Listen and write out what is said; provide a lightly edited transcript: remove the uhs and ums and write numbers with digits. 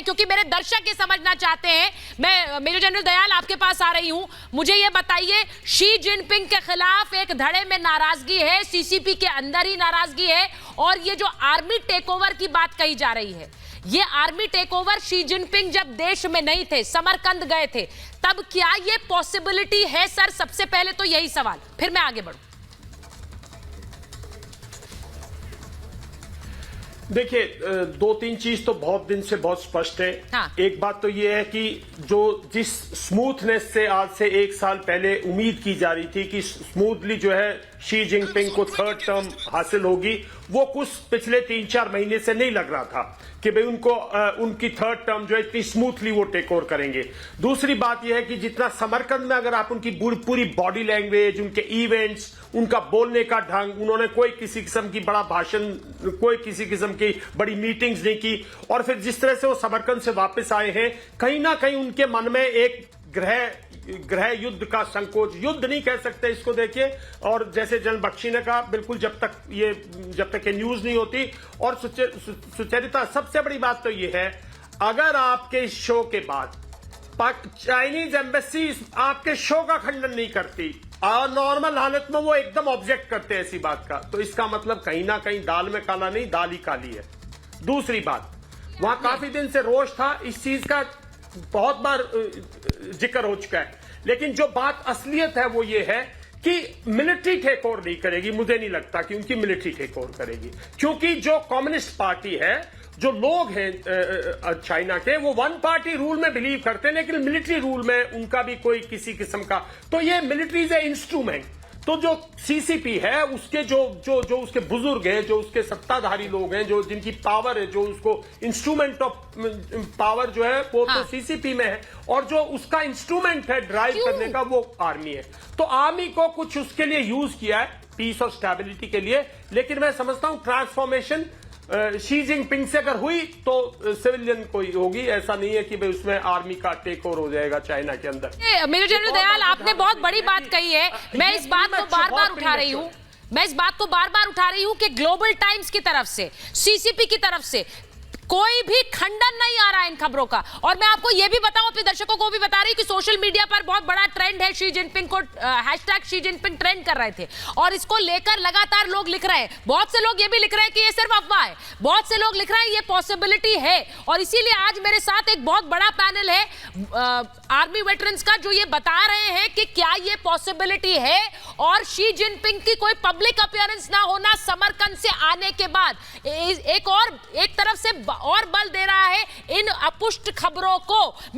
क्योंकि मेरे दर्शक ये समझना चाहते हैं। मैं मेजर जनरल दयाल आपके पास आ रही हूं। मुझे ये बताइए, शी जिनपिंग के खिलाफ एक धड़े में नाराजगी है, सीसीपी के अंदर ही नाराजगी है, और ये जो आर्मी टेकओवर की बात कही जा रही है, ये आर्मी टेकओवर शी जिनपिंग जब देश में नहीं थे, समरकंद गए थे, तब क्या ये पॉसिबिलिटी है सर? सबसे पहले तो यही सवाल, फिर मैं आगे बढ़ूं। देखिए, दो तीन चीज तो बहुत दिन से बहुत स्पष्ट है। हाँ। एक बात तो ये है कि जिस स्मूथनेस से आज से एक साल पहले उम्मीद की जा रही थी कि स्मूथली जो है शी जिनपिंग को थर्ड टर्म हासिल होगी, वो कुछ पिछले 3-4 महीने से नहीं लग रहा था कि भाई उनकी थर्ड टर्म जो है इतनी स्मूथली वो टेक ओवर करेंगे। दूसरी बात यह है कि जितना समरकंद में अगर आप उनकी पूरी बॉडी लैंग्वेज, उनके इवेंट्स, उनका बोलने का ढंग, उन्होंने कोई किसी किस्म की बड़ा भाषण, कोई किसी किस्म की बड़ी मीटिंग्स नहीं की, और फिर जिस तरह से वो समरकंद से वापस आए हैं, कहीं ना कहीं उनके मन में एक ग्रह युद्ध का संकोच, युद्ध नहीं कह सकते इसको, देखिए। और जैसे जनरल बख्शी ने कहा, बिल्कुल जब तक ये न्यूज नहीं होती। और सुचरिता, सबसे बड़ी बात तो ये है, अगर आपके इस शो के बाद चाइनीज एम्बेसी आपके शो का खंडन नहीं करती, नॉर्मल हालत में वो एकदम ऑब्जेक्ट करते हैं ऐसी बात का, तो इसका मतलब कहीं ना कहीं दाल में काला नहीं, दाल ही काली है। दूसरी बात, वहां काफी दिन से रोष था, इस चीज का बहुत बार जिक्र हो चुका है, लेकिन जो बात असलियत है वो ये है कि मिलिट्री टेक ओवर नहीं करेगी। मुझे नहीं लगता कि उनकी मिलिट्री टेक ओवर करेगी, क्योंकि जो कम्युनिस्ट पार्टी है, जो लोग हैं चाइना के, वो वन पार्टी रूल में बिलीव करते हैं, लेकिन मिलिट्री रूल में उनका भी कोई किसी किस्म का, तो ये मिलिट्री इज ए इंस्ट्रूमेंट। तो जो सीसीपी है, उसके जो उसके बुजुर्ग हैं, जो उसके सत्ताधारी लोग हैं, जो जिनकी पावर है, जो उसको इंस्ट्रूमेंट ऑफ पावर जो है वो तो सीसीपी में है, और जो उसका इंस्ट्रूमेंट है ड्राइव करने का, वो आर्मी है। तो आर्मी को कुछ उसके लिए यूज किया है, पीस और स्टेबिलिटी के लिए, लेकिन मैं समझता हूं ट्रांसफॉर्मेशन शी जिनपिंग से अगर हुई तो सिविलियन कोई होगी, ऐसा नहीं है कि भाई उसमें आर्मी का टेक ओवर हो जाएगा चाइना के अंदर। मेजर जनरल दयाल, आपने बहुत बड़ी बात कही है, मैं इस बात को बार बार उठा रही हूं कि ग्लोबल टाइम्स की तरफ से, सीसीपी की तरफ से कोई भी खंडन नहीं आ रहा है इन खबरों का। और मैं आपको यह भी बताऊं, अपने दर्शकों को भी बता रही हूं कि सोशल मीडिया पर बहुत बड़ा ट्रेंड है, शी जिनपिंग को हैशटैग शी जिनपिंग ट्रेंड कर रहे थे, और इसको लेकर लगातार लोग लिख रहे हैं। बहुत से लोग ये भी लिख रहे हैं कि ये सिर्फ अफवाह है, बहुत से लोग लिख रहे हैं ये पॉसिबिलिटी है। और इसीलिए आज मेरे साथ एक बहुत बड़ा पैनल है आर्मी वेटरन्स का, जो ये बता रहे हैं कि क्या ये पॉसिबिलिटी है, और शी जिनपिंग की कोई पब्लिक अपीयरेंस ना होना समरकंद से आने के बाद एक तरफ से और बल दे रहा है इन अपुष्ट खबरों को।